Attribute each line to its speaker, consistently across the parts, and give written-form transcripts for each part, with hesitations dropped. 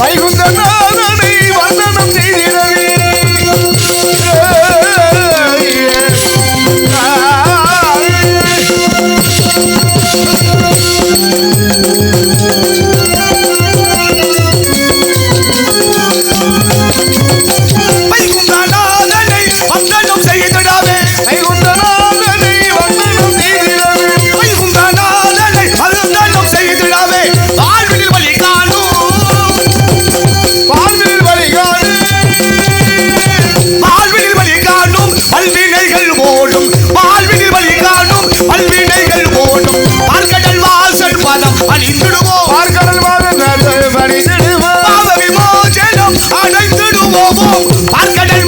Speaker 1: வைகுந்தநாதனை வந்தனம் செய்திடவே பார்க்கடல்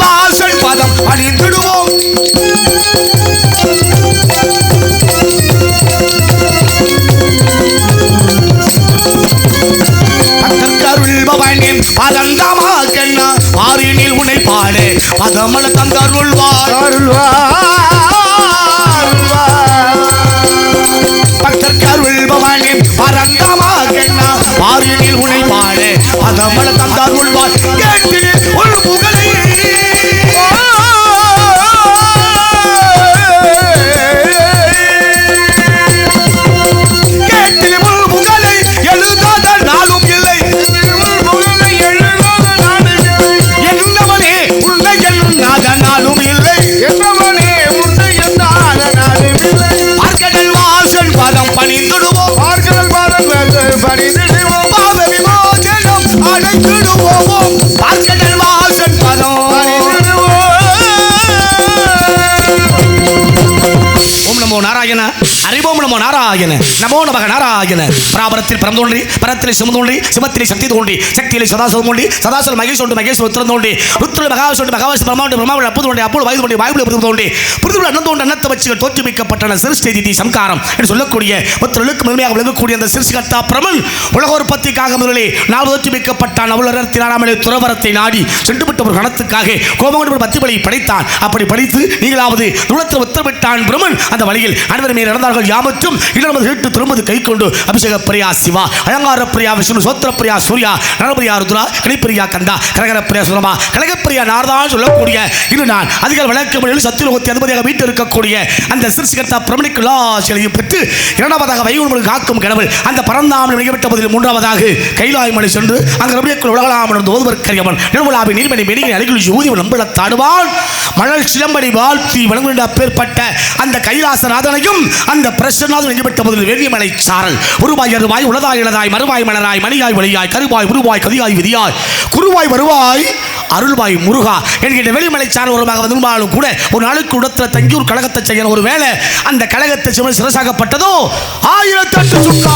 Speaker 1: வாசல் பதம் அணிந்திடுவோம். பதந்தாமாக்கண்ணா ஆறினில் உனை பாடு பதமல தந்தருள்வார் பக்தர்கள் பவானி பரந்தாமாக்கண்ணா ஆறினில் உனை பாடு பதமல தந்தருள்வார். கேட்டு ஒரு புகழை நாராயண அறிவோம் நமோ நாராயண நமோ நமக நாராயண. பராபரத்தில் பரந்தோன்றி பரத்திலே சுமந்தோன்றி சிவத்திலே சக்தி தோன்றி சக்தியிலே சதாசிவம் தோன்றி சதாசிவம் மகேஸ்வரன் மகேஸ்வரன் உத்திரம் தோன்றி ருத்ர மகாவிஷ்ணு மகாவிஷ்ணு பிரம்மாண்ட பிரம்மாண்ட அப்பு தோன்றி அப்போது வாயு தோன்றி வாயுல புது தோன்றி புரிதுள்ள அண்ணன் தோன்ற அன்னத்தை வச்சுகள் தோற்றுவிக்கப்பட்டன சிருஷ்டி திதி சம்காரம் என்று சொல்லக்கூடிய ஒருத்தருக்கு முழுமையாக விளங்கக்கூடிய அந்த சிருஷ்டிகர்த்தா பிரமன் உலகோற்பத்திக்காக முதலே நாள் தோற்றுவிக்கப்பட்டான். அவ்வளவு துறவரத்தை நாடி சென்றுவிட்ட ஒரு கணத்துக்காக கோமகன் பத்திபலி படைத்தான். அப்படி படித்து நீங்களாவது தூரத்தில் உத்தரவிட்டான் பிரமன். அந்த வழியில் அனைவருமே நடந்தார்கள். யாமற்றும் இளமது கேட்டு திரும்பது கை கொண்டு அபிஷேக பிரியா சிவா அலங்கார பிரியா விஷ்ணு சோத்திர பிரியா சூர்யா நரபிரியா ருத்ரா கணிப்பிரியா கந்தா கரகர பிரியா சுரமா கலகப்பிரியா நார்தான் சொல்லக்கூடிய இன்று நான் அதிகார வழக்கமொழியில் சத்தியலோகத்தை அதிபதியாக வீட்டு இருக்கக்கூடிய அந்த சிருஷ்டிகர்த்தா பிரமணிக்கு லாசியை பெற்று இரண்டாவதாக வைகுண்டம் காக்கும் கடவுள் அந்த பரந்தாமல் நிகழ்விட்ட பதில் மூன்றாவதாக கைலாயமலை சென்று அங்கு ரபியக்குள் உலகலாமன் ஓதுவர் கரியவன் நிர்மலாவை நீர்மணி மெடிகை அடிக்குள் ஊதிவன் நம்பளத்தாடுவான் மணல் சிலம்படி வாழ்த்தி வழங்குகின்ற அப்பேற்பட்ட அந்த கைலாசநாதனையும் அந்த பிரசன்னாதன் நிகழ்விட்ட பதில் வேதியமலை சாரல் உருவாய் அருவாய் உலதாய் இளதாய் மறுவாய் மலராய் மணியாய் ஒளியாய் கருவாய் உருவாய் கதியாய் விதியாய் குருவாய் வருவாய் அருள்வாய் முருகா என்கின்ற வெளிமலை சாரல் உருவாக வந்தாலும் கூட ஒரு நாளுக்கு உடத்தில் தங்கியூர் கழகத்தை செய்ய ஒரு வேளை அந்த கழகத்தை சிவன் சிரசாகப்பட்டதோ 1008 சுக்கா.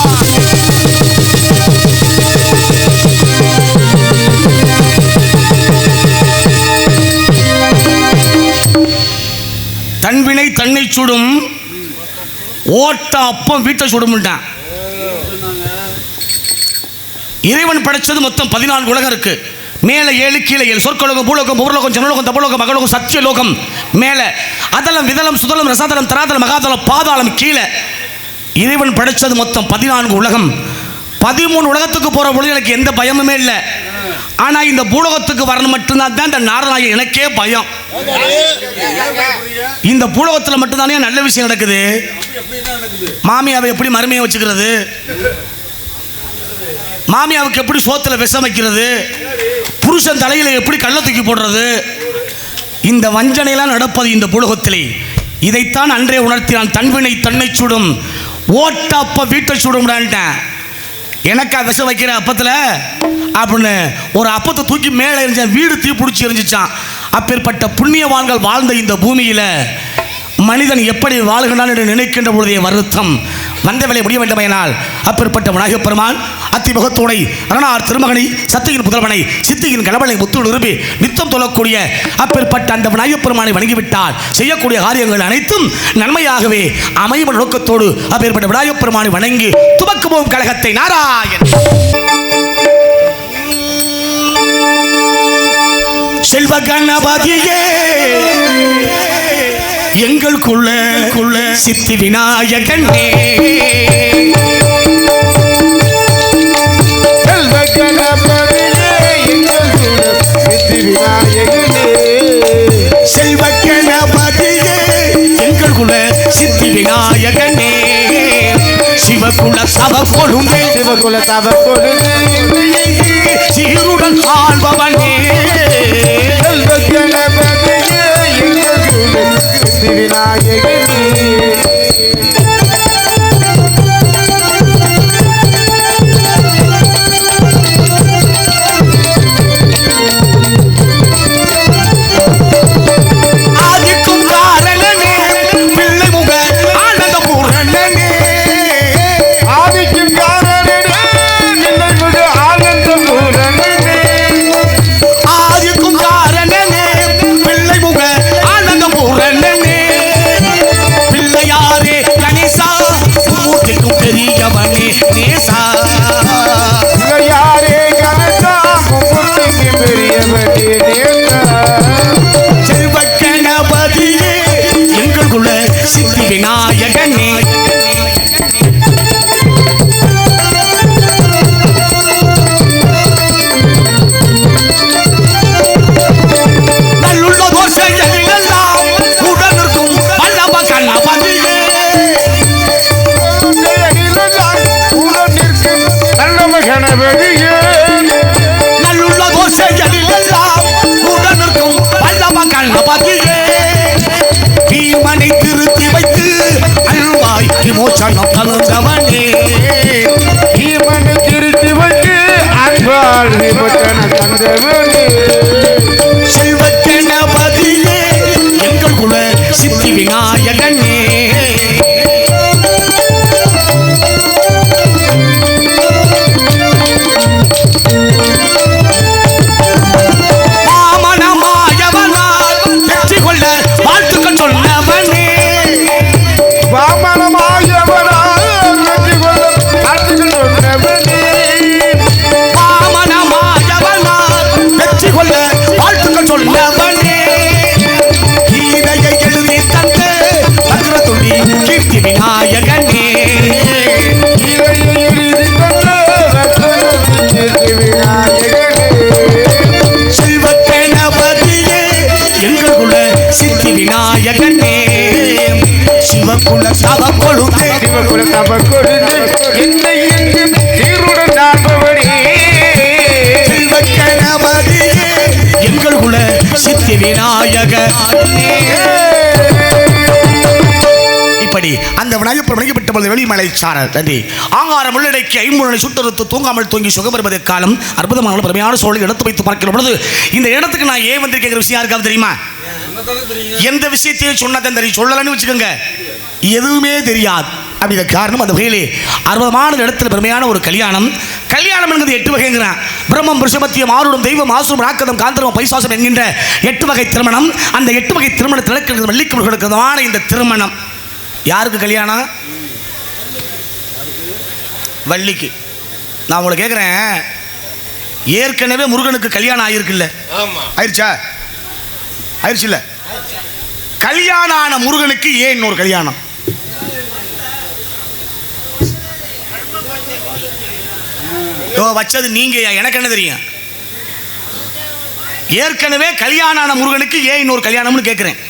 Speaker 1: தன்வினை தன்னை சுடும் ஓட்ட அப்பம் வீட்டை சுடும்ட்டான். இறைவன் படைச்சது மொத்தம் 14 உலகம் இருக்கு. மேலே 7 கீழே 7 சொற்கலோகம் பூலோகம் புவர்லோகம் ஜனலோகம் தபலோகம் மகலோகம் சத்தியலோகம் மேலே அதலம் விதலம் சுதலம் ரசாதலம் தராதலம் மகாதலம் பாதாளம் கீழே. இறைவன் படைச்சது மொத்தம் 14 உலகம். 13 உலகத்துக்கு போற பொழுது எனக்கு எந்த பயமுமே இல்லை. ஆனா இந்த பூலோகத்துக்கு வரணும் மட்டும்தான் தான் இந்த நாரநாயகன் எனக்கே பயம். இந்த பூலோகத்தில் மட்டும்தானே நல்ல விஷயம் நடக்குது. மாமியாவை எப்படி மருமையை வச்சுக்கிறது, மாமியாவுக்கு எப்படி சோத்துல விஷம் வைக்கிறது, புருஷன் தலையில எப்படி கள்ள தூக்கி போடுறது, இந்த வஞ்சனையெல்லாம் நடப்பது இந்த பூலோகத்திலே. இதைத்தான் அன்றே உணர்த்தினான். தன்வினை தன்னை சுடும் ஓட்ட அப்ப வீட்டை சுடும்டான்ட்டேன். எனக்கா விஷம் வைக்கிற அப்பத்தில் அப்படின்னு ஒரு அப்பத்தை தூக்கி மேலே எரிஞ்ச வீடு தீ பிடிச்சி எரிஞ்சிச்சான். அப்பேற்பட்ட புண்ணியவான்கள் வாழ்ந்த இந்த பூமியில் மனிதன் எப்படி வாழ்கிறான் என்று நினைக்கின்ற பொழுதே வருத்தம் வந்த வேலை முடிய வேண்டுமையினால் அப்பேற்பட்ட விநாயகப் பெருமான் அத்திமுகத்தோடை அரணார் திருமகனை சத்தியின் புதல்வனை சித்தியின் கடவுளை முத்து நிறுவி நித்தம் தொழக்கூடிய அப்பேற்பட்ட அந்த விநாயகப் பெருமானை வணங்கிவிட்டால் செய்யக்கூடிய காரியங்கள் அனைத்தும் நன்மையாகவே அமையும் நோக்கத்தோடு அப்பேற்பட்ட விநாயகப் பெருமானை வணங்கி துவக்குவோம் கழகத்தை. நாராயண் செல்வ கணபதியே எங்களுக்குள்ள சித்தி விநாயகனே செல்வ கணபதியே விநாயகனே சிவகுல தவ கொழுந்தே
Speaker 2: சிவகுல தவ கொழுந்தே
Speaker 1: சீருடன் ஆள்பவனே
Speaker 2: கணபதியே விநாயகனே
Speaker 1: விநாயகனே நல்லுள்ள தோஷைகள் எல்லாம் உடனுக்கும் வல்லப கணபதியே நல்லுள்ள தோஷைகள் எல்லாம் உடனுக்கும் வல்லப கணபதியே தீமனை திருத்தி வைத்து அல்வாய் விமோசனம் தந்தவனே
Speaker 2: ஈமனை திருத்தி வைத்து அல்வாய் விமோசனம் தந்தவனே
Speaker 1: செல்வ கணபதியே எங்கள் குல சித்தி விநாயகனே விநாயகனே செல்வ கணபதியே எங்கள் குல சித்தி விநாயகனே சிவகுல தவ கொழுந்தே
Speaker 2: சிவகுல தவ கொழுந்தே என்னை எங்கும் சீருடன் ஆள்பவனே
Speaker 1: செல்வ கணபதியே எங்கள் குல சித்தி விநாயகனே இப்படி அந்த விநாயகர் வணங்கப்பட்ட வெளிமலை சாரல் நன்றி ஆங்காரம் உள்ளடக்கி ஐம்பொருளை சுட்டறுத்து தூங்காமல் தூங்கி சுகம் பெறுவதை காலம் அற்புதமான பெருமையான சூழலை எடுத்து வைத்து பார்க்கிற பொழுது இந்த இடத்துக்கு நான் ஏன் வந்திருக்கிற விஷயம் யாருக்காவது தெரியுமா? எந்த விஷயத்தையும் சொன்னதான் தெரியும், சொல்லலன்னு வச்சுக்கோங்க எதுவுமே தெரியாது. அப்படி காரணம் அந்த வகையிலே அற்புதமான இடத்துல பெருமையான ஒரு கல்யாணம். கல்யாணம் என்கிறது 8 வகைங்கிறான். பிரம்மம் ரிஷபத்தியம் ஆருடம் தெய்வம் ஆசுரம் ராக்கதம் காந்தரம் பைசாசம் என்கின்ற 8 வகை திருமணம். அந்த 8 வகை திருமணத்தில் நடக்கிறது வள்ளிக்கு கொடுக்கிறதான இந்த திருமணம் யாருக்கு கல்யாணம்? வள்ளிக்கு. நான் உங்களை கேட்குறேன், ஏற்கனவே முருகனுக்கு கல்யாணம் ஆயிருக்குல்ல? ஆயிடுச்சா? ஆயிடுச்சு இல்ல? கல்யாணம் ஆன முருகனுக்கு ஏன் இன்னொரு கல்யாணம்? வச்சது நீங்க, எனக்கு என்ன தெரியும்? ஏற்கனவே கல்யாணம் ஆன முருகனுக்கு ஏன் இன்னொரு கல்யாணம்னு கேட்கிறேன்.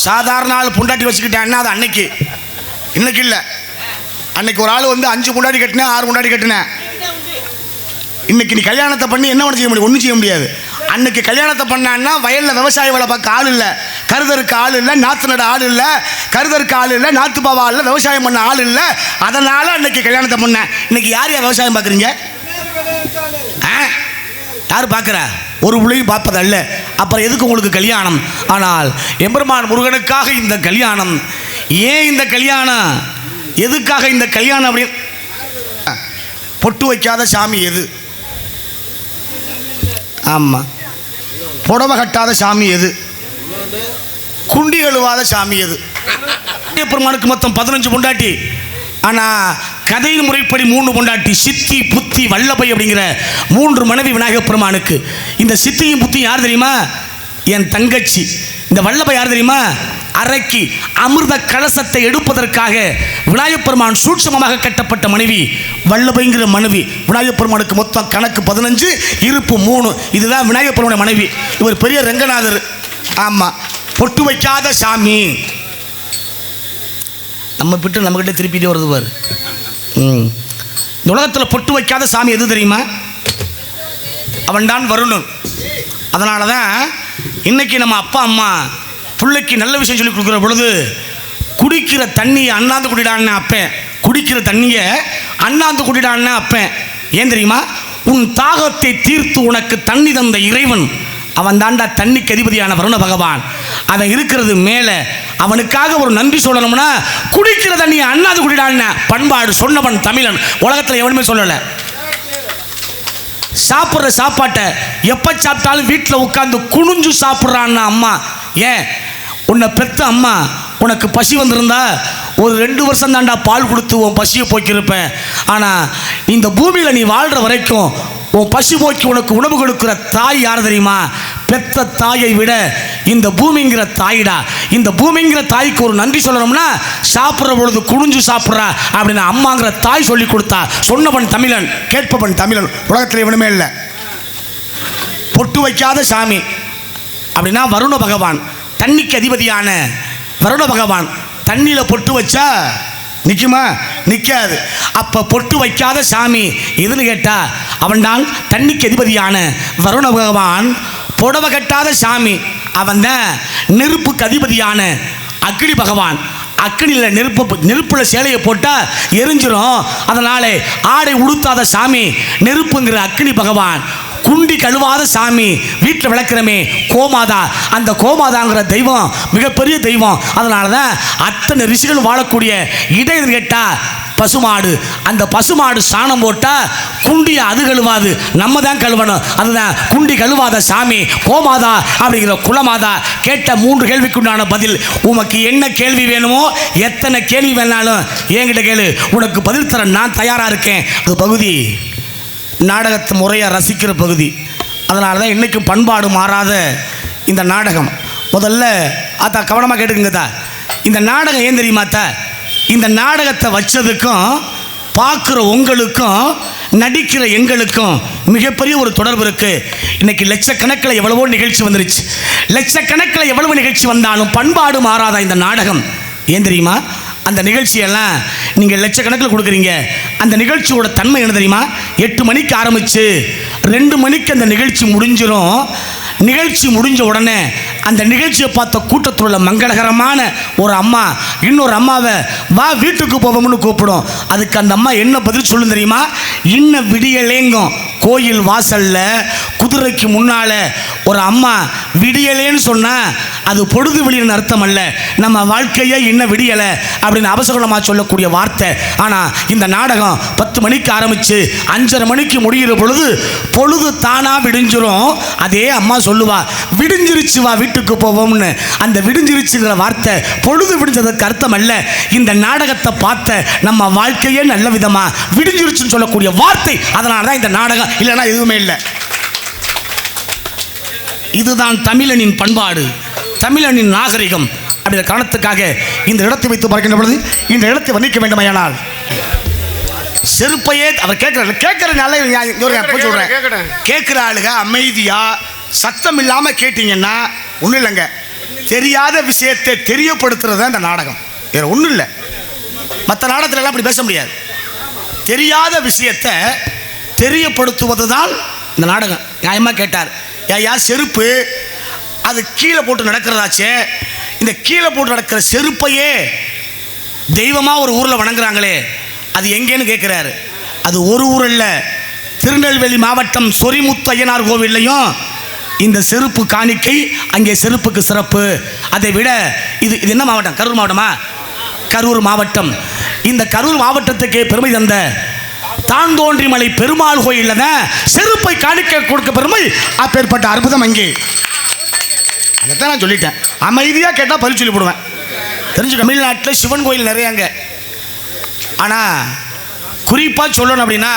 Speaker 1: சாதாரண ஆள் பொண்டாட்டி வச்சுக்கிட்டேன்னா அது அன்னைக்கு, இன்னைக்கு இல்லை. அன்னைக்கு ஒரு ஆள் வந்து 5 பொண்டாட்டி கட்டினேன், 6 பொண்டாட்டி கட்டினேன். இன்னைக்கு நீ கல்யாணத்தை பண்ணி என்ன பண்ண செய்ய முடியும்? ஒன்றும் செய்ய முடியாது. அன்னைக்கு கல்யாணத்தை பண்ணான்னா வயலில் விவசாய வேலை பார்க்க ஆள் இல்லை, கருதருக்கு ஆள் இல்லை, நாற்று நட ஆள் இல்லை, கருதருக்கு ஆள் இல்லை, நாற்று பாவா ஆள் இல்லை, விவசாயம் பண்ண ஆள் இல்லை. அதனால அன்னைக்கு கல்யாணத்தை பண்ணேன். இன்னைக்கு யார் யார் விவசாயம் பார்க்குறீங்க? யார் பார்க்குறா? ஒரு பிள்ளையும் பார்ப்பதல்ல. அப்புறம் எதுக்கு உங்களுக்கு கல்யாணம்? ஆனால் எம்பெருமான் முருகனுக்காக இந்த கல்யாணம். ஏன் இந்த கல்யாணம்? எதுக்காக இந்த கல்யாணம்? அப்படி பொட்டு வைக்காத சாமி எது? ஆமாம். புடவை கட்டாத சாமி எது? குண்டி எழுவாத சாமி எது? பெருமானுக்கு மொத்தம் 15 பொண்டாட்டி. ஆனால் கதையின் முறைப்படி 3 பொண்டாட்டி. சித்தி புத்தி வல்லபை அப்படிங்கிற 3 மனைவி விநாயகப் பெருமானுக்கு. இந்த சித்தியும் புத்தியும் யார் தெரியுமா? என் தங்கச்சி. இந்த வல்லபை யார் தெரியுமா? அறைக்கு அமிர்த கலசத்தை எடுப்பதற்காக விநாயகப் பெருமான் சூட்சமமாக கட்டப்பட்ட மனைவி வல்லபைங்கிற மனைவி. விநாயகப் பெருமானுக்கு மொத்தம் கணக்கு 15, இருப்பு 3. இதுதான் விநாயகப் பெருமானுடைய மனைவி. இவர் பெரிய ரங்கநாதர். ஆமாம், பொட்டு வைக்காத சாமி. நம்ம பிட்டு நம்மகிட்ட திருப்பிட்டே வருது பாரு. இந்த உலகத்தில் பொட்டு வைக்காத சாமி எது தெரியுமா? அவன் தான் வருணன். அதனால தான் இன்னைக்கு நம்ம அப்பா அம்மா பிள்ளைக்கு நல்ல விஷயம் சொல்லி கொடுக்குற பொழுது குடிக்கிற தண்ணியை அண்ணாந்து குடிடான்னு அப்பேன், குடிக்கிற தண்ணியை அண்ணாந்து குடிடான்னு அப்பேன். ஏன் தெரியுமா? உன் தாகத்தை தீர்த்து உனக்கு தண்ணி தந்த இறைவன் அவன் தாண்டா தண்ணிக்கு அதிபதியான வருண பகவான். அவன் இருக்கிறது மேலே. அவனுக்காக ஒரு நன்றி சொல்லணும்னா குடிக்கிற தண்ணியை அண்ணாந்து குடிடான்னு பண்பாடு சொன்னவன் தமிழன். உலகத்தில் எவனுமே சொல்லலை. சாப்பிட்ற சாப்பாட்டை எப்போ சாப்பிட்டாலும் வீட்டில் உட்காந்து குனிஞ்சு சாப்பிட்றான்னா அம்மா. ஏன்? உன்னை பெற்ற அம்மா உனக்கு பசி வந்திருந்தா ஒரு 2 வருஷம் தாண்டா பால் கொடுத்து உன் பசியை போக்கியிருப்பேன். ஆனால் இந்த பூமியில் நீ வாழ்கிற வரைக்கும் உன் பசி போக்கி உனக்கு உணவு கொடுக்குற தாய் யார் தெரியுமா? பெற்ற தாயை விட இந்த பூமிங்கிற தாயிடா. இந்த பூமிங்கிற தாய்க்கு ஒரு நன்றி சொல்லணும்னா சாப்பிட்ற பொழுது குனிஞ்சு சாப்பிட்றா அப்படின்னு அம்மாங்கிற தாய் சொல்லி கொடுத்தா. சொன்னவன் தமிழன், கேட்பவன் தமிழன். உலகத்தில் எவனுமே இல்லை. பொட்டு வைக்காத சாமி அப்படின்னா வருண பகவான், தண்ணிக்கு அதிபதியான வருண பகவான். தண்ணியில் பொட்டு வச்சா நிற்குமா? நிற்காது. அப்போ பொட்டு வைக்காத சாமி எதுன்னு கேட்டா அவன்தான் தண்ணிக்கு அதிபதியான வருண பகவான். புடவை கட்டாத சாமி அவன் தான் நெருப்புக்கு அதிபதியான அக்னி பகவான். அக்னியில் நெருப்பில் சேலையை போட்டால் எரிஞ்சிரும். அதனாலே ஆடை உடுத்தாத சாமி நெருப்புங்கிற அக்னி பகவான். குண்டி கழுவாத சாமி வீட்டில் விளக்குறமே கோமாதா. அந்த கோமாதாங்கிற தெய்வம் மிகப்பெரிய தெய்வம். அதனால தான் அத்தனை ரிஷிகள் வாழக்கூடிய இடம் கேட்டால் பசுமாடு. அந்த பசுமாடு சாணம் போட்டால் குண்டியை அது கழுவாது, நம்ம தான் கழுவணும். அதுதான் குண்டி கழுவாத சாமி கோமாதா அப்படிங்கிற குலமாதா. கேட்ட 3 கேள்விக்குண்டான பதில். உனக்கு என்ன கேள்வி வேணுமோ, எத்தனை கேள்வி வேணாலும் என்கிட்ட கேளு, உனக்கு பதில் தர நான் தயாராக இருக்கேன். அது பகுதி நாடகத்தை முறையாக ரசிக்கிற பகுதி. அதனால தான் இன்றைக்கும் பண்பாடு மாறாத இந்த நாடகம். முதல்ல அத்தா கவனமாக கேட்டுக்குங்கத்தா. இந்த நாடகம் ஏன் தெரியுமாத்தா? இந்த நாடகத்தை வச்சதுக்கும் பார்க்குற உங்களுக்கும் நடிக்கிற எங்களுக்கும் மிகப்பெரிய ஒரு தொடர்பு இருக்குது. இன்றைக்கி லட்சக்கணக்கில் எவ்வளவோ நிகழ்ச்சி வந்துருச்சு. லட்சக்கணக்கில் எவ்வளவு நிகழ்ச்சி வந்தாலும் பண்பாடு மாறாத இந்த நாடகம் ஏன் தெரியுமா? அந்த நிகழ்ச்சியெல்லாம் நீங்கள் லட்சக்கணக்கில் கொடுக்குறீங்க. அந்த நிகழ்ச்சியோட தன்மை என்ன தெரியுமா? 8 மணிக்கு ஆரம்பித்து 2 மணிக்கு அந்த நிகழ்ச்சி முடிஞ்சிடும். நிகழ்ச்சி முடிஞ்ச உடனே அந்த நிகழ்ச்சியை பார்த்த கூட்டத்தில் உள்ள மங்களகரமான ஒரு அம்மா இன்னொரு அம்மாவை வா வீட்டுக்கு போவோம்னு கூப்பிடும். அதுக்கு அந்த அம்மா என்ன பதில் சொல்லும் தெரியுமா? இன்னும் விடியலேங்கும். கோயில் வாசலில் குதிரைக்கு முன்னால் ஒரு அம்மா விடியலேன்னு சொன்னால் அது பொழுது விடியல்னு அர்த்தம் அல்ல. நம்ம வாழ்க்கையே இன்னும் விடியலை அப்படின்னு அவசரமாக சொல்லக்கூடிய வார்த்தை. ஆனால் இந்த நாடகம் 10 மணிக்கு ஆரம்பித்து 5:30 மணிக்கு முடிகிற பொழுது பொழுது தானாக விடிஞ்சிரும். அதே அம்மா சொல்லுவா விடிஞ்சிருச்சு வா வீட்டுக்கு போவோம்னு. அந்த விடிஞ்சிருச்சுங்கிற வார்த்தை பொழுது விடிஞ்சதுக்கு அர்த்தம் அல்ல. இந்த நாடகத்தை பார்த்த நம்ம வாழ்க்கையே நல்ல விதமாக விடிஞ்சிருச்சுன்னு சொல்லக்கூடிய வார்த்தை. அதனால தான் இந்த நாடகம், இல்லைன்னா எதுவுமே இல்லை. இதுதான் தமிழனின் பண்பாடு, தமிழனின் நாகரிகம். அப்படிங்கிற காரணத்துக்காக இந்த இடத்தை வைத்து பார்க்கின்ற பொழுது இந்த இடத்தை வர்ணிக்க வேண்டுமையானால் செருப்பையே அவர் கேட்கறதுனால சொல்றேன். கேட்கிற ஆளுங்க அமைதியா சத்தம் இல்லாம கேட்டீங்கன்னா ஒன்றும் இல்லைங்க. தெரியாத விஷயத்தை தெரியப்படுத்துறது தான் இந்த நாடகம், வேற ஒன்றும் இல்லை. மற்ற நாடகத்துல எல்லாம் அப்படி பேச முடியாது. தெரியாத விஷயத்தை தெரியப்படுத்துவது தான் இந்த நாடகம். நியாயமாக கேட்டார், ஐயா செருப்பு அது கீழே போட்டு நடக்கிறதாச்சே, இந்த கீழே போட்டு நடக்கிற செருப்பையே தெய்வமாக ஒரு ஊரில் வணங்குறாங்களே அது எங்கேன்னு கேட்குறாரு. அது ஒரு ஊர் இல்லை, திருநெல்வேலி மாவட்டம் சொரிமுத்து ஐயனார் கோவில்லையும் இந்த செருப்பு காணிக்கை. அங்கே செருப்புக்கு சிறப்பு. அதை விட இது என்ன மாவட்டம்? கரூர் மாவட்டமா? கரூர் மாவட்டம். இந்த கரூர் மாவட்டத்துக்கு பெருமை தந்த தான்தோன்றிமலை பெருமாள் கோயிலில் தான் செருப்பை காணிக்க கொடுக்க பெருமை. அப்பேற்பட்ட அற்புதம் அங்கே. அதைத்தான் நான் சொல்லிட்டேன். அமைதியாக கேட்டால் பதில் சொல்லி போடுவேன். தெரிஞ்சு தமிழ்நாட்டில் சிவன் கோயில் நிறையாங்க. ஆனால் குறிப்பாக சொல்லணும் அப்படின்னா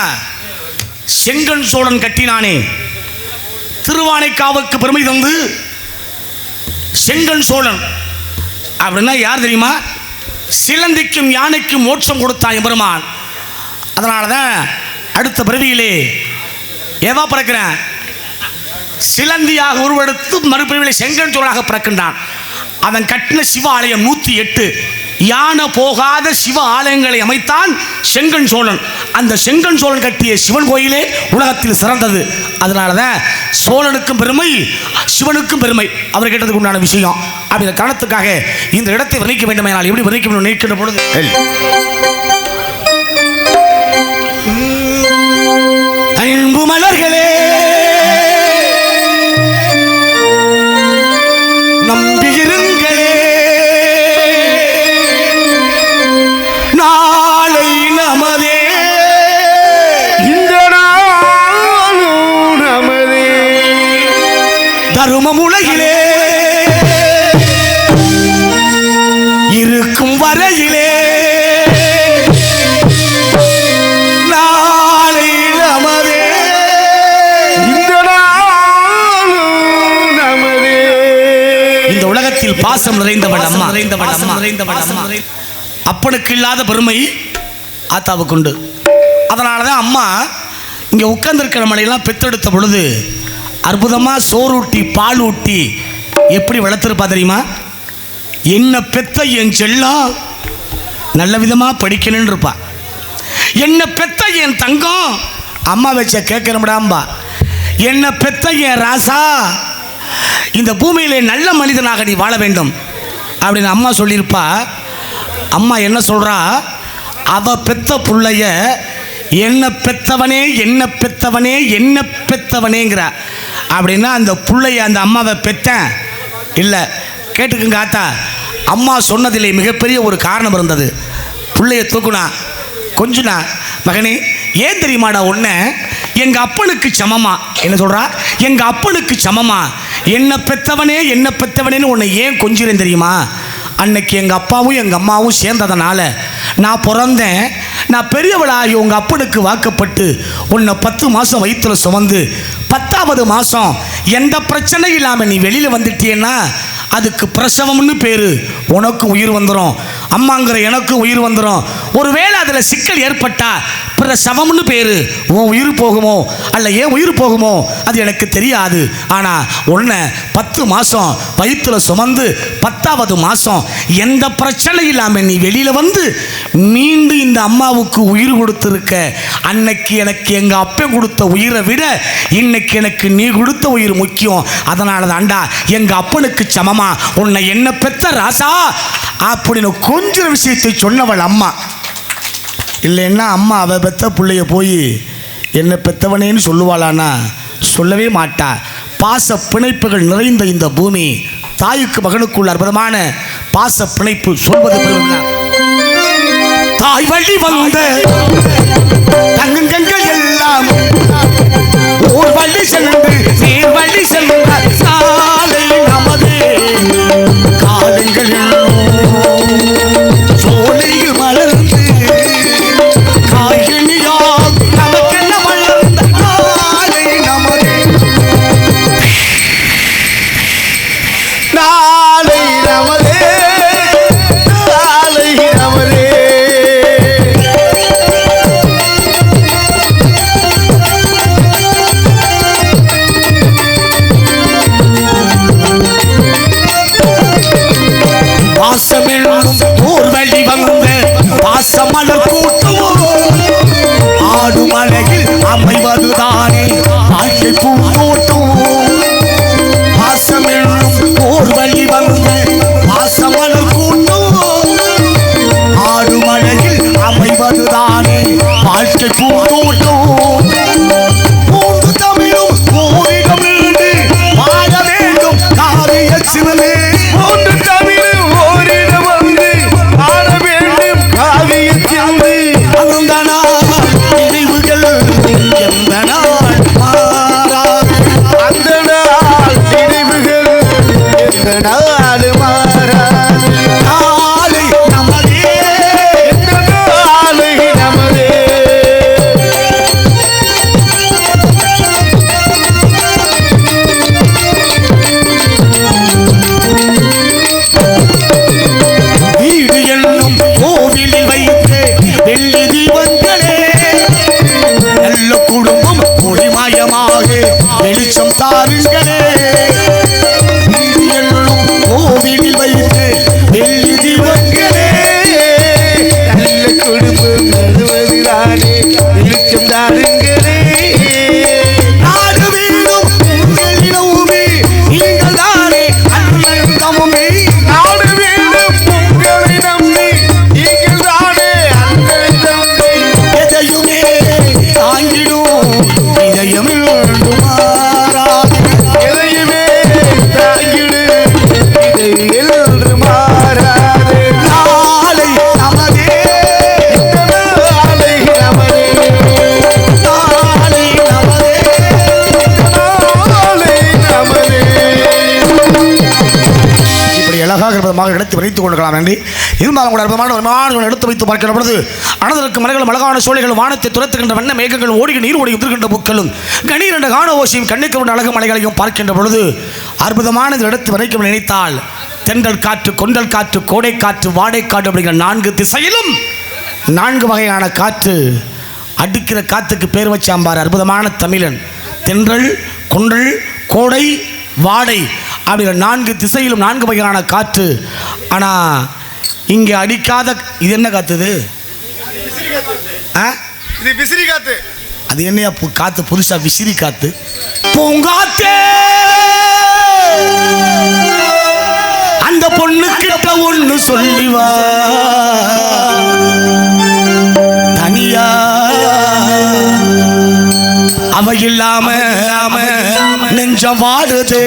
Speaker 1: செங்கன் சோழன் கட்டினானே திருவானைக்காவுக்கு பெருமை தந்து செங்கன் சோழன் அப்படின்னா யார் தெரியுமா? சிலந்திக்கும் யானைக்கும் மோட்சம் கொடுத்தான் எம்பெருமான். அதனால தான் அடுத்த பிறவியிலே ஏதா பிறக்கிறேன், சிலந்தியாக உருவெடுத்து மறுபிறவியில் செங்கன் சோழனாக பிறக்கின்றான். அவன் கட்டின சிவ ஆலயம் 108 யானை போகாத சிவ ஆலயங்களை அமைத்தான் செங்கன் சோழன். அந்த செங்கன் சோழன் கட்டிய சிவன் கோயிலே உலகத்தில் சிறந்தது. அதனால தான் சோழனுக்கும் பெருமை, சிவனுக்கும் பெருமை. அவர் கேட்டதுக்கு உண்டான விஷயம். அப்படிங்கிற காரணத்துக்காக இந்த இடத்தை வர்ணிக்க வேண்டும். என்னால் எப்படி வர்ணிக்க வேண்டும் நினைக்கின்ற பொழுது, அன்பு மலர்களே, நம்பியிருங்களே, நாளை நமதே,
Speaker 2: இந்த நாளும் நமதே.
Speaker 1: தருமம் உலகிலே இருக்கும் வரையிலே நாளை நமதே,
Speaker 2: இந்த நாளும் நமதே.
Speaker 1: இந்த உலகத்தில் பாசம் நிறைந்தவள் அம்மா. அப்பனுக்கு இல்லாத பெருமை ஆத்தாவுக்கு உண்டு. அதனால தான் அம்மா இங்கே உட்கார்ந்திருக்கிற மலையெல்லாம் பெற்றெடுத்த பொழுது அற்புதமாக சோறூட்டி பால் ஊட்டி எப்படி வளர்த்துருப்பா தெரியுமா? என்ன பெத்த என் செல்லம் நல்ல விதமாக படிக்கணும்னு இருப்பா. என்ன பெத்த என் தங்கம் அம்மா வச்ச கேட்கிறோம்டாம்பா. என்ன பெத்த என் ராசா இந்த பூமியிலே நல்ல மனிதனாக நீ வாழ வேண்டும் அப்படின்னு அம்மா சொல்லியிருப்பா. அம்மா என்ன சொல்கிறா? அவ பெத்த புள்ளைய என்ன பெத்தவனே என்ன பெத்தவனே என்ன பெத்தவனேங்கிற. அப்படின்னா அந்த புள்ளைய அந்த அம்மாவை பெத்தேன் இல்லை. கேட்டுக்குங்க ஆத்தா, அம்மா சொன்னதிலே மிகப்பெரிய ஒரு காரணம் இருந்தது. பிள்ளைய தூக்குனா கொஞ்சனா, மகனே ஏன் தெரியுமாடா ஒன்று, எங்கள் அப்பனுக்கு சமமா. என்ன சொல்கிறா? எங்கள் அப்பனுக்கு சமமா என்ன பெத்தவனே என்ன பெத்தவனேன்னு உன்னை ஏன் கொஞ்சிறேன் தெரியுமா? அன்னைக்கு எங்கள் அப்பாவும் எங்கள் அம்மாவும் சேர்ந்ததுனால நான் பிறந்தேன். நான் பெரியவளாகி உங்கள் அப்பனுக்கு வாக்கப்பட்டு உன்னை 10 மாதம் வயிற்றில் சுமந்து 10ஆவது மாதம் எந்த பிரச்சனையும் இல்லாமல் நீ வெளியில் வந்துட்டேன்னா அதுக்கு பிரசவம்னு பேர். உனக்கு உயிர் வந்துடும், அம்மாங்கிற எனக்கு உயிர் வந்துடும். ஒருவேளை அதில் சிக்கல் ஏற்பட்டா பிரசவம்னு பேர். உன் உயிர் போகுமோ அல்ல ஏன் உயிர் போகுமோ அது எனக்கு தெரியாது. ஆனால் உன்னை 10 மாதம் வயிற்றில் சுமந்து 10ஆவது மாதம் எந்த பிரச்சனையும் இல்லாமல் நீ வெளியில் வந்து மீண்டும் இந்த அம்மாவுக்கு உயிர் கொடுத்துருக்க. அன்னைக்கு எனக்கு எங்கள் அப்பன் கொடுத்த உயிரை விட இன்னைக்கு எனக்கு நீ கொடுத்த உயிர் முக்கியம். அதனால தான்டா எங்கள் அப்பனுக்கு சமமா உன்னை என்ன பெத்த ராசா அப்படின்னு கொஞ்சம் விஷயத்தை சொன்னவள் அம்மா. இல்லைன்னா அம்மா அவ பெத்த பிள்ளைய போய் என்ன பெத்தவனேன்னு சொல்லுவாளானா சொல்லவே மாட்டா. பாச பிணைப்புகள் நிறைந்த இந்த பூமி, தாய்க்கு மகனுக்குள்ள அற்புதமான பாச பிணைப்பு சொல்வது பெருமை. தாய் வழி வந்த தங்கங்கள் எல்லாம் ஓர் வழி சென்று நேர் வழி சென்ற சாலை நமது காலங்கள் சோலையில் மலர்ந்து காய்கனியால் நமக்கென்ன மலர்ந்த நாளை நமது
Speaker 2: நாளை நமதே, நாளை நமதே.
Speaker 1: பாசமென்னும் ஓர் வழி வந்த பாசமலர் கூட்டம் ஆடு மலையில் அமைவதுதானே வாழ்க்கை பூந்தோட்டம். பாசமென்னும் ஓர் வழி வந்த பாசமலர் கூட்டம் ஆடு மலையில் அமைவதுதானே வாழ்க்கை பூந்தோட்டம். மூன்று தமிழும் ஓரிடம் நின்று வாழ வேண்டும் காரிய சிவனே.
Speaker 2: மூன்று தமிழ் ஓரிடம் வந்து ஆட வேண்டும் காவியத்தில்.
Speaker 1: அந்த அற்புதமாக எடுத்து வைத்துக் கொள்ளலாம் என்று இருந்தாலும் கூட அற்புதமான எடுத்து வைத்து பார்க்கிற பொழுது அனதற்கு மலைகளும் அழகான சோலைகள் வானத்தை துரத்துகின்ற வண்ண மேகங்கள் ஓடி நீர் ஓடி உதிர்கின்ற பூக்களும் கணீர் என்ற காண ஓசியும் கண்ணுக்கு கொண்ட அழகு மலைகளையும் பார்க்கின்ற பொழுது அற்புதமான எடுத்து வரைக்கும் நினைத்தால் தென்றல் காற்று, கொண்டல் காற்று, கோடை காற்று, வாடை காற்று அப்படிங்கிற 4 திசையிலும் 4 வகையான காற்று அடிக்கிற காற்றுக்கு பேர் வச்சாம்பார் அற்புதமான தமிழன். தென்றல், கொண்டல், கோடை, வாடை அப்படிங்கிற 4 திசையிலும் 4 வகையான காற்று. ஆனால் இங்கே அடிக்காத இது என்ன காத்துது?
Speaker 2: இது விசிறி காத்து.
Speaker 1: அது என்னையா காத்து புதுசா விசிறி காத்து? பூங்காத்தே அந்த பொண்ணு கிட்ட ஒண்ணு சொல்லிவா தனியா அவ இல்லாம நெஞ்சம் வாடுது.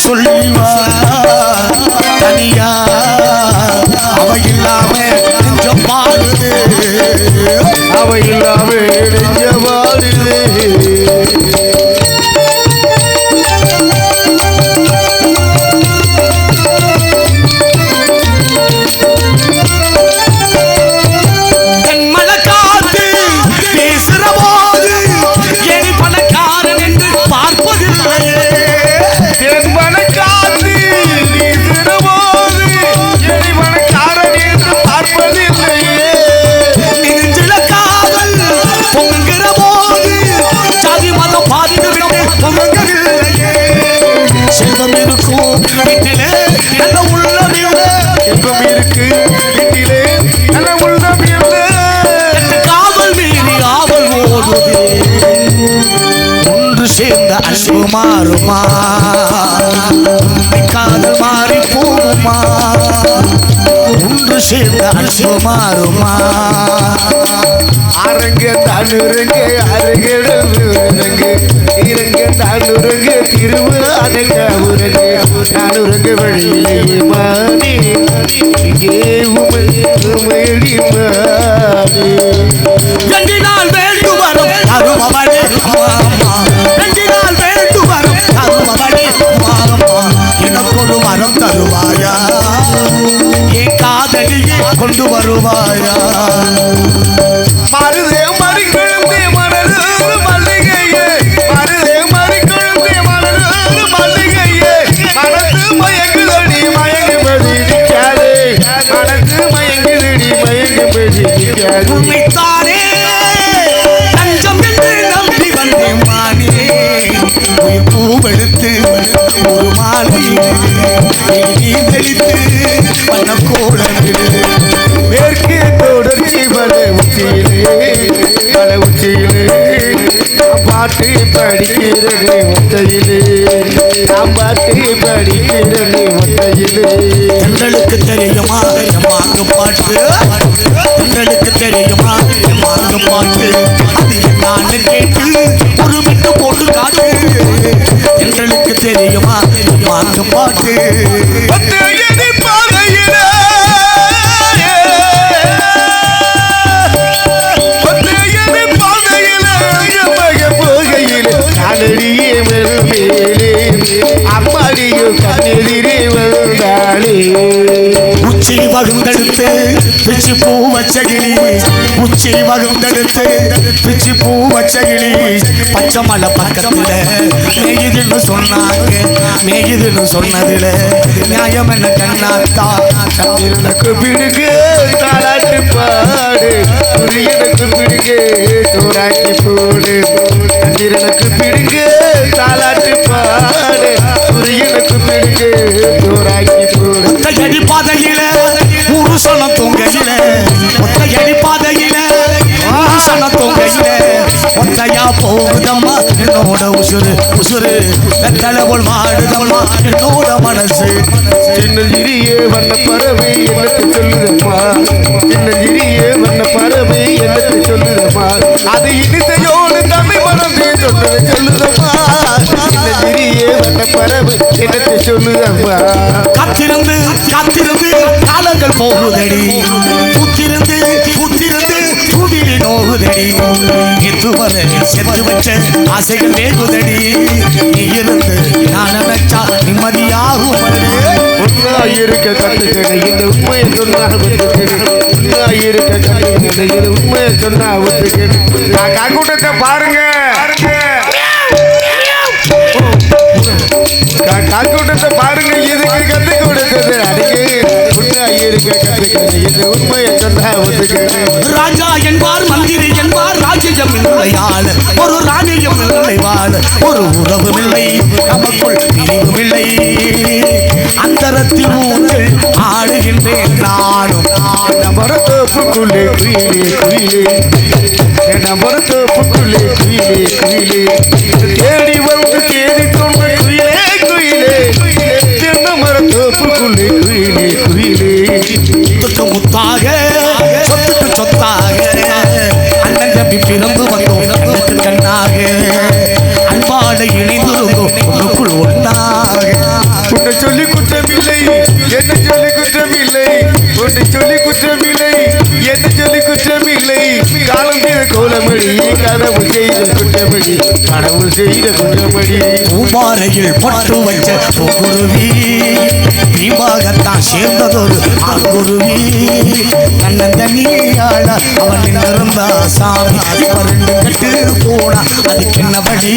Speaker 1: சொல்லிவா தனியா அவ இல்லாம நெஞ்சம் வாடுது, அவ இல்லாம நெஞ்சம் வாடுது. சேர்ந்த அன்பு மாறுமா, காதல் மாறி போகுமா? ஒன்று சேர்ந்த அன்பு மாறுமா? அரங்க தானுரங்க அருகே இறங்க தானுரங்க திருவிழாங்க உரங்க நானுரங்க வழியிலே மாறி இங்கே உமையடி மாறி கண்டினால் வேண்டு வரும் அருமவளே எனக்கொரு வரம் தருவாயா, என் காதலியை கொண்டு வருவாயா? மருதே மறிக்கொழுந்தே மலர் மல்லிகையே, மருதே மறிக்கொழுந்தே மலர் மல்லிகையே, மனது மயங்குதடி மயங்குபடி நிற்காதே, மனது மயங்குதடி மயங்குபடி நிற்காதே. உண்மைத்தானே தஞ்சம் என்று நம்பி வந்தேன் மானே, உயிர் பூவெடுத்து ஒரு மாலையிலே தெளித்து வண்ண கோலமிடு மேற்கே தொடர்ச்சி மலை உச்சியிலே பாட்டு படிக்கிறது முத்தையிலே, நாம் பாட்டு படிக்கிறது முத்தையிலே. எங்களுக்கு தெரியுமா எம்மாங்க பாட்டு, எங்களுக்கு தெரியுமா எம்மாங்க பாட்டு, அது என்னான்னு கேட்டு ஒரு விட்டு போட்டு காட்டு. எங்களுக்கு தெரியுமா எம்மாங்க பாட்டு. உச்சி வகுந்தெடுத்து பிச்சு பூ வச்சகிளி, உச்சி வகுந்தெடுத்து பிச்சு பூ வச்சகிளி, பச்சை மலை பக்கத்துல மேயுதுன்னு சொன்னாங்க, மேயுதுன்னு சொன்னதுல நியாயம் என்ன கண்ணாத்தா? எனக்கு பிடிக்கு தாளாட்டு பாடு, எனக்கு பிடிக்கு சோறாக்கி போடு, எனக்கு பிடிக்கு தாளாட்டு பாடு, எனக்கு பிடிக்கு சோறாக்கி போடு. ஒத்தையடி பாதையில ஒரு சனம் தொங்கையில, ஒத்தையடி பாதையில ஒரு சனம் தொங்கையில, ஒத்தையா போகுதம்மா என்னோட உசுறு உசுறு, வெத்தலை போல் வாடுதம்மா என்னோட மனசு. சின்னஞ்சிறியே வண்ண பறவை எனக்கு சொல்லுதம்மா, சின்னஞ்சிறியே வண்ண பறவை எனக்கு சொல்லுதம்மா, அது இனிசையோடு தமிழ் மனசே சொன்னது சொல்லுதம்மா. சின்னஞ்சிறியே வண்ண பறவை
Speaker 2: என்னத்தை சொல்லு அம்மா
Speaker 1: காத்திருந்து காத்திருந்து காலங்கள் போகுதடி பூத்திருந்து பூத்திருந்து பூவிலி நோகுதடி இதுவரை செத்து வச்ச ஆசைகள் வேகுதடி நீ இருந்து நான் நினைச்சா நிம்மதியாகும்
Speaker 2: உண்மையா இருக்க கத்துக்கணும் இந்த உண்மையை சொன்னா ஒத்துக்கணும் உண்மையா இருக்க கத்துக்கணும் இது உண்மையை சொன்னா ஒத்துக்கணும் கூட்டத்தை பாருங்க கூட்டத்தை பாருங்க இதுக்கு கத்து கொடுத்தது அடிக்கு உண்மையா இருக்க கத்துக்கணும் இது உண்மையை சொன்னா ஒத்துக்கணும்
Speaker 1: ராஜா என்பார் மந்திரி என்பார் ராஜ்யம் இல்லையாள் ஒரு ராஜ்யம் இல்லை வாழ் ஒரு உறவும் இல்லை நமக்குள் பிரிவும் இல்லை அந்தரத்தில் ஊர்கள் ஆடுகின்றேன் நானும்
Speaker 2: மரத்தோப்புக்குள்ளே குயிலே குயிலே என் மரத்தோப்புக்குள்ளே குயிலே குயிலே தேடி வந்து தேடி தோன்ற குயிலே குயிலே தென்ன மரத்தோப்புக்குள்ளே குயிலே குயிலே
Speaker 1: முத்தாக சொத்துக்கு சொத்தாக அண்ணன் தம்பி பிறந்து வந்தோம் கண்ணுக்கு கண்ணாக அன்பாடு இணைந்திருந்தோம் ஒன்றுக்குள் ஒன்றாக
Speaker 2: உன்னை சொல்லி குற்றமில்லை என்ன சொல்லி குற்றமில்லை உன்னை சொல்லி குற்றமில்லை என்ன சொல்லி குற்றமில்லை காலம் செய்த கோலமணி கடவுள் செய்த குற்றமணி கடவுள் செய்த குற்றமணி
Speaker 1: பூமாரையில் பட்டு வச்ச குருவி தீபாகத்தான் சேர்ந்ததொரு குருவி கண்ணன் தண்ணியாட அவன் இருந்தா சாமி ரெண்டு கட்டு போனா அதுக்கு என்ன படி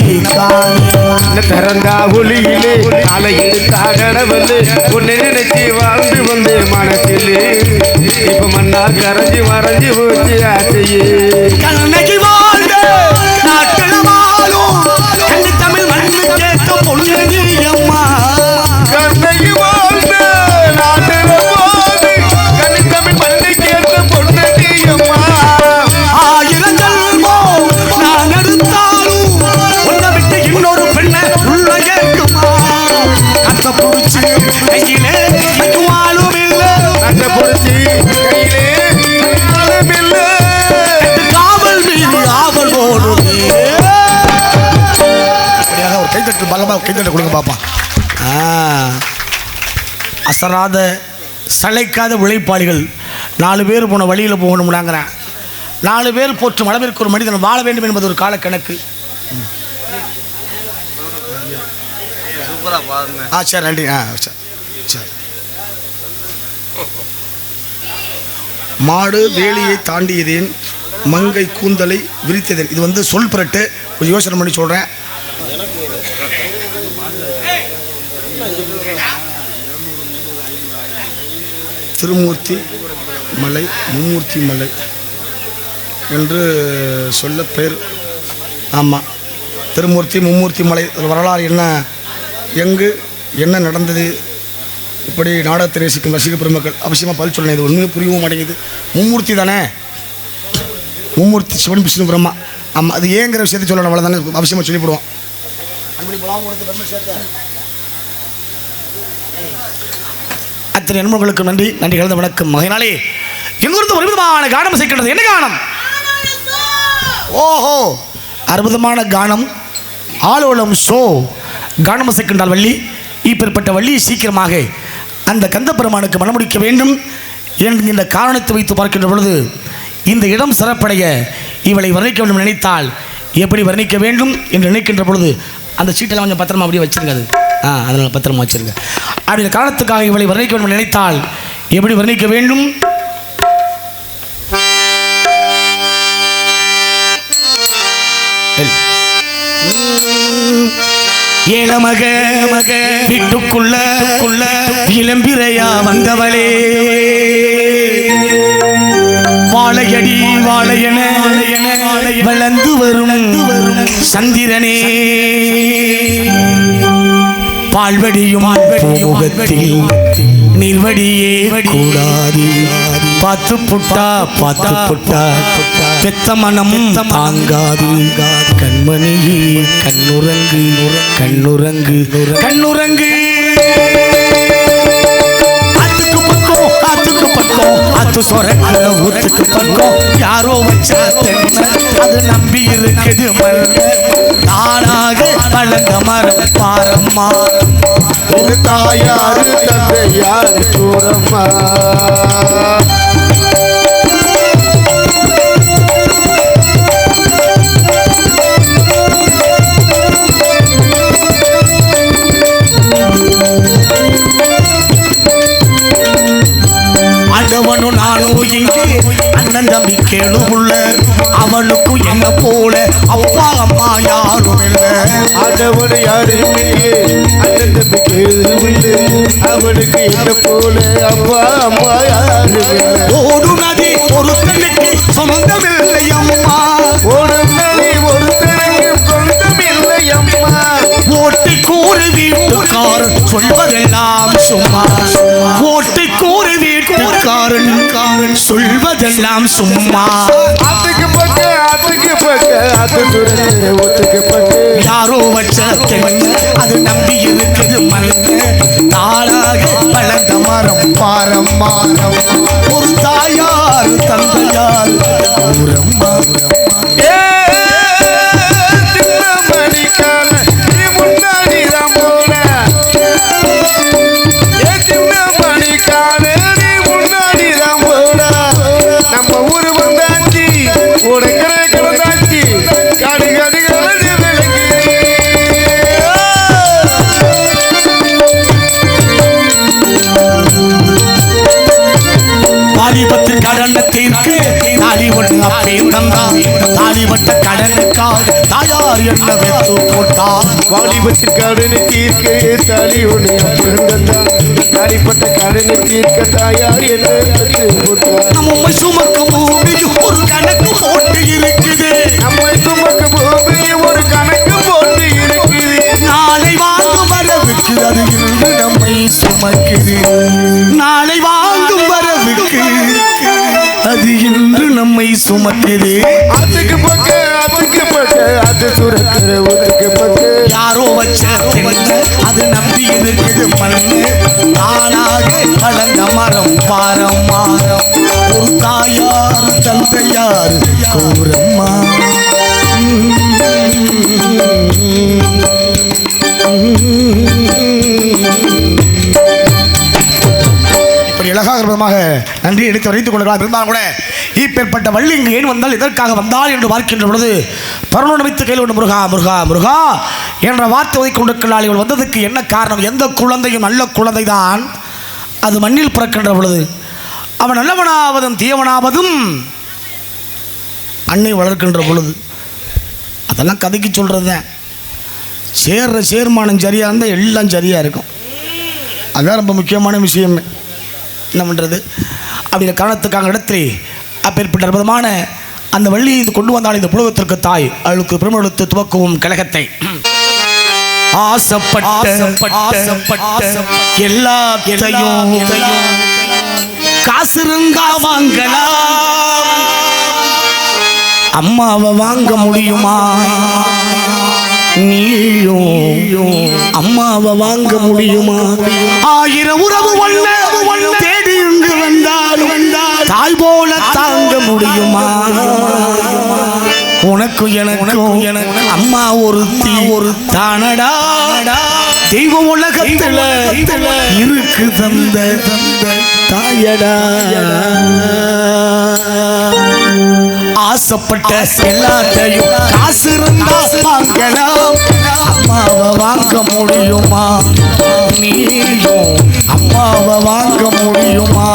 Speaker 2: திறந்தா ஒளியிலே காலை எடுத்தா கடவுளே உன்னை நினைச்சு வாழ்ந்து வந்தே மனசிலே இப்ப மண்ணா கரைஞ்சி மறைஞ்சு போச்சு ஆசையே
Speaker 1: கண்ணகி வாழ்ந்த நாட்டில் வாழும் கண்ணி தமிழ் மண்ணு கேட்க பொண்ணு அம்மா
Speaker 2: கண்ணகி வாழ்ந்த நாட்டில் போது கண்ணி தமிழ் மண்ணை கேட்க பொண்ணு அம்மா
Speaker 1: ஆயிரம் ஜென்மம் நான் எடுத்தாலும் உன்னை விட்டு இன்னொரு பெண்ணை உள்ள ஏற்குமா கண்ணை பிடிச்சி கையிலே வாழும் இல்லை
Speaker 2: கண்ணை பிடிச்சி கையிலே வாழும் இல்லை
Speaker 1: காவல் மீறி ஆவல் போடுது ஒரு கைத்தட்டு பலமா கைத்தட்டு கொடுங்க பாப்பா அசராத சளைக்காத உழைப்பாளிகள் 4 பேர் போன வழியில் போகணும்னாங்கிறேன் 4 பேர் போற்றும் அளவிற்கு ஒரு மனிதன் வாழ வேண்டும் என்பது ஒரு காலக்கணக்கு சரி நன்றி சரி மாடு வேலியை தாண்டியதேன் மங்கை கூந்தலை விரித்ததேன் இது வந்து சொல் புரட்டு கொஞ்சம் யோசனை பண்ணி சொல்கிறேன் திருமூர்த்தி மலை மும்மூர்த்தி மலை என்று சொல்ல பெயர் ஆமாம் திருமூர்த்தி மும்மூர்த்தி மலை வரலாறு என்ன எங்கு என்ன நடந்தது இப்படி நாடகத்தை நேசிக்கும் ரசிக பெருமக்கள் அவசியமாக பதில் சொல்லணும் இது ஒன்றுமே புரியவும் மாட்டேங்குது மும்மூர்த்தி தானே மும்மூர்த்தி சிவன் விஷ்ணு பிரம்மா ஆமாம் அது ஏங்கிற விஷயத்தை சொல்லணும் அவ்வளோ தானே அவசியமாக சொல்லிவிடுவோம் அத்தனை நண்பர்களுக்கு நன்றி நன்றி கலந்த வணக்கம் மகனாலே எங்கிருந்து ஒரு விதமான கானம் இசைக்கின்றது என்ன கானம் ஓஹோ அற்புதமான கானம் ஆலோலம் ஷோ கானம் இசைக்கின்றால் வள்ளி இப்பேற்பட்ட வள்ளியை சீக்கிரமாக அந்த கந்தபெருமானுக்கு மனமுடிக்க வேண்டும் என்கின்ற காரணத்தை வைத்து பார்க்கின்ற பொழுது இந்த இடம் சிறப்படைய இவளை வர்ணிக்க வேண்டும் நினைத்தால் எப்படி வர்ணிக்க வேண்டும் என்று நினைக்கின்ற பொழுது அந்த சீட்டெல்லாம் கொஞ்சம் பத்திரமா அப்படியே வச்சிருங்க அது அதனால் பத்திரமா வச்சிருங்க அப்படி காரணத்துக்காக இவளை வர்ணிக்க வேண்டும் நினைத்தால் எப்படி வர்ணிக்க வேண்டும் ஏழமக வீட்டுக்குள்ள இளம்பிரையா வந்தவளே வாழையடி வாழையன வளர்ந்து வரும் சந்திரனே பால்வடியும் நீர்வடியே கூடாது பார்த்து புட்டா பெத்த மனம் தாங்காது கண்மணியே கண்ணுறங்கு ஆத்துக்கு பக்கம் அது சொரக்கிற ஊத்துக்கு பக்கம் யாரோ வச்சா அது நம்பி இருக்குது தானாக வளர்ந்த மரம் பாரம்மா
Speaker 2: இந்த தாயாரு தந்தையாரு கூறம்மா.
Speaker 1: ஆண்டவனும் நானும் இங்கே அண்ணன் தம்பி கேளு உள்ள அவனுக்கும் என்ன போல அப்பா அம்மா யாரும் இல்லை.
Speaker 2: ஆண்டவனை யாரும் இல்லையே அண்ணன் தம்பி கேளு உள்ள அவனுக்கு என்ன போல அப்பா அம்மா யாரும் இல்லை.
Speaker 1: ஓடு நதி ஒரு கண்ணுக்கு சொந்தமில்லை அம்மா.
Speaker 2: ஓடும் நதி ஒருத்தருக்கு சொந்தமில்லை அம்மா.
Speaker 1: ஓட்டை கூறு வீட்டுக்காரன் சொல்வதெல்லாம் சும்மா. ஓட்டை கூறு வீட்டுக்காரன் சொல்வதெல்லாம் சும்மா.
Speaker 2: அதுக்கு பக்க அதுக்கு பக்க அது துறை ஒத்துக்கு பக்க
Speaker 1: யாரோ வச்ச தென்னை அது நம்பி இருக்குது மண்ணு. தாளாக வளர்ந்த மரம் பாரம்மா. ஒரு தாயார் தந்தையார் ஊரம்மா. தாலிபத்தின் கடனத்திற்கு தாலி ஒன்று அப்பையும் தந்தான். தாலிபட்ட கடனுக்காக தாயார் என்ன வெத்து போட்டார்.
Speaker 2: வாலிபத்தின் கடனை தீர்க்க தாலி ஒன்று அப்பையும் தந்தான். தாலிப்பட்ட கடனை தீர்க்க தாயார் என்ன வெத்து போட்டார்.
Speaker 1: நம்ம சுமக்கும் பூமியும் ஒரு கணக்கு போட்டு இருக்குது.
Speaker 2: நம்மை சுமக்கும் பூமியும் ஒரு கணக்கு போட்டு இருக்குது.
Speaker 1: நாளை வாங்கும் வரவுக்கு அது இருந்து நம்மை சுமக்குது. நாளை வாங்கும் வரவுக்கு அது இன்று நம்மை சுமக்குது.
Speaker 2: அதுக்கு பக்க அது சுரக்கிற ஒதுக்கு பக்க
Speaker 1: யாரோ வச்ச தென்னை அது நம்பி இருக்குது மண்ணு. தானாக வளர்ந்த மரம் பாரம்மா. ஒரு தாயார் தந்தையார் கூறம்மா. இப்படி அழகாக நன்றி எடுத்து வைத்துக் கொள்கிறார். இருந்தாலும் கூட இப்பேற்பட்ட வள்ளி இங்கு ஏன் வந்தால் எதற்காக வந்தால் என்று பார்க்கின்ற பொழுது பரமணித்து கையில் ஒன்று முருகா முருகா முருகா என்ற வார்த்தை ஓதி கொண்டிருக்கிறாள். இவள் வந்ததுக்கு என்ன காரணம்? எந்த குழந்தையும் நல்ல குழந்தை தான் அது மண்ணில் பிறக்கின்ற பொழுது அவன் நல்லவனாவதும் தீயவனாவதும் அன்னை வளர்க்கின்ற பொழுது அதெல்லாம் கதைக்கு சொல்கிறது தான். சேர்ற சேர்மானம் சரியாக இருந்தால் எல்லாம் சரியாக இருக்கும். அதுதான் ரொம்ப முக்கியமான விஷயமே. என்ன பண்ணுறது? அப்படிங்கிற காரணத்துக்காக இடத்திலே அப்பேற்பட்ட அற்புதமான அந்த வள்ளியை கொண்டு வந்தால் இந்த புலகத்திற்கு தாய் அவளுக்கு பெருமெடுத்து துவக்கவும் கழகத்தை எல்லாத்தையும் காசு இருந்தா வாங்கலாம். அம்மாவை வாங்க முடியுமா? நீயும் அம்மாவை வாங்க முடியுமா? ஆயிரம் உறவு தேடி இங்கு வந்தாலும் தாய் போல தாங்க முடியுமா? உனக்கு எனக்கு அம்மா ஒரு தானடா. தெய்வ உலகத்துல இருக்கு தந்த தாயடா. ஆசைப்பட்ட எல்லாத்தையும் காசு இருந்தா வாங்கலாம். அம்மாவை வாங்க முடியுமா? நீயும் அம்மாவை வாங்க முடியுமா?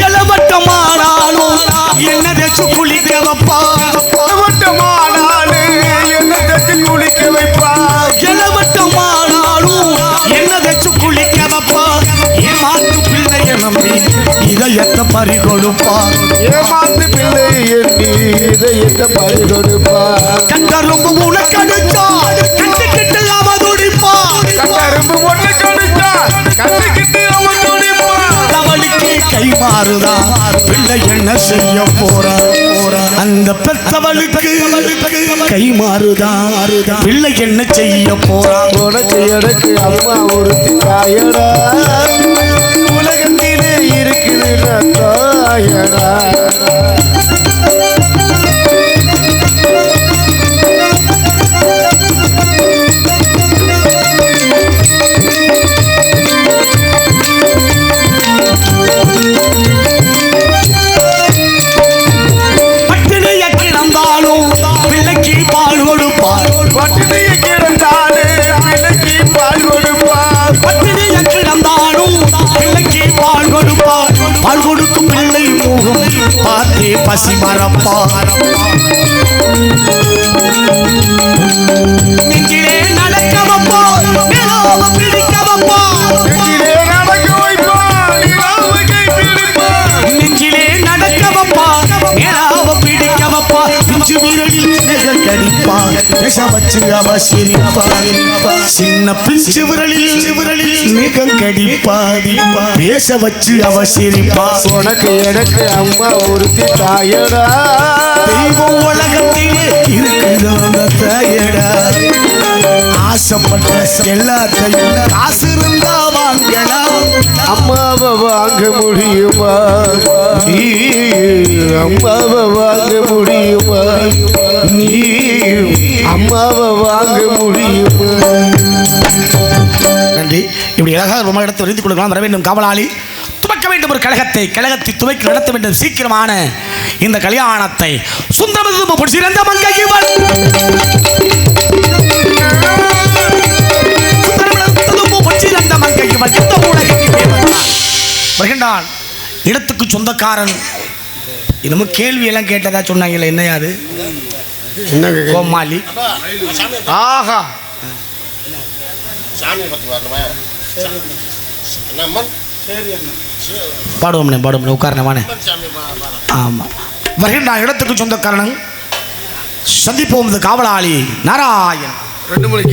Speaker 1: இளவட்டமானாலும் என்ன தேச்சு குளிக்க வைப்பா.
Speaker 2: என்ன தச்சு குளிக்க வைப்பா.
Speaker 1: இளவட்டமானாலும் என்ன தேச்சு குளிக்க வைப்பா. ஏமாத்து பிள்ளைய நம்பி இதயத்தை பறி கொடுப்பா.
Speaker 2: ஏமாத்து பிள்ளை எண்ணி இதயத்தை பறி கொடுப்பா.
Speaker 1: கட்டரும்பு உனக்கு அடிச்சா கட்டுக்கிட்டு அவ துடிப்பா.
Speaker 2: கட்டரும்பு ஒன்று கடிச்சா கட்டுக்கிட்டு அவன் துடிப்பா.
Speaker 1: அவளுக்கு கைமாற மாறுதா பிள்ளை என்ன செய்ய போறா அந்த பெத்தவளுக்கு கை மாறுதா பிள்ளை என்ன செய்ய போறா
Speaker 2: உனக்கு எனக்கு அம்மா ஒரு தாயடா உலகத்திலே இருக்குது தாயடா
Speaker 1: பால் கொடுக்கும் பிள்ளை முகம் பார்த்தே பசி மரப்பா நெஞ்சிலே நடக்க வைப்பா பிடிக்க வைப்பா நெஞ்சிலே நடக்க வைப்பா பிடிக்க வைப்பா பிஞ்சு விரலில் கடிப்பா பேச வச்சு அவ சிரிப்பா சின்ன பிஞ்சு விரலில் மிகம் கடிப்பா பேச வச்சு அவ சிரிப்பா
Speaker 2: உனக்கு எனக்கு அம்மா ஒருத்தி தாயடா
Speaker 1: தெய்வம் உலகத்திலே இருக்குது அந்த தாயடா ஆசைப்பட்ட எல்லாத்தையும் காசு இருந்தா வாங்கலாம்
Speaker 2: அம்மாவை வாங்க முடியுமா அம்மாவை வாங்க முடியுமா நீ அம்மாவை வாங்க முடியுமா
Speaker 1: நன்றி. இப்படி அழகாக ரொம்ப இடத்தை அறிந்து கொடுக்கலாம். வர வேண்டும் காவலாளி துவக்க வேண்டும் ஒரு கழகத்தை துவக்கி நடத்த வேண்டும் சீக்கிரமான இந்த கல்யாணத்தை சுந்தரமது பிடிச்சிருந்த மங்கைக்கு வருகின்றான் இடத்துக்கு சொந்தக்காரன். இன்னமும் கேள்வி எல்லாம் கேட்டதா சொன்னாங்கல்ல, என்னையா அது? கோமாளி. ஆஹா, பாடுவோம் உட்காரணவானே. ஆமா, வருகின்றான் இடத்துக்கு சொந்தக்காரன். சந்திப்போம் காவலாளி நாராயணன். 2 மணிக்கு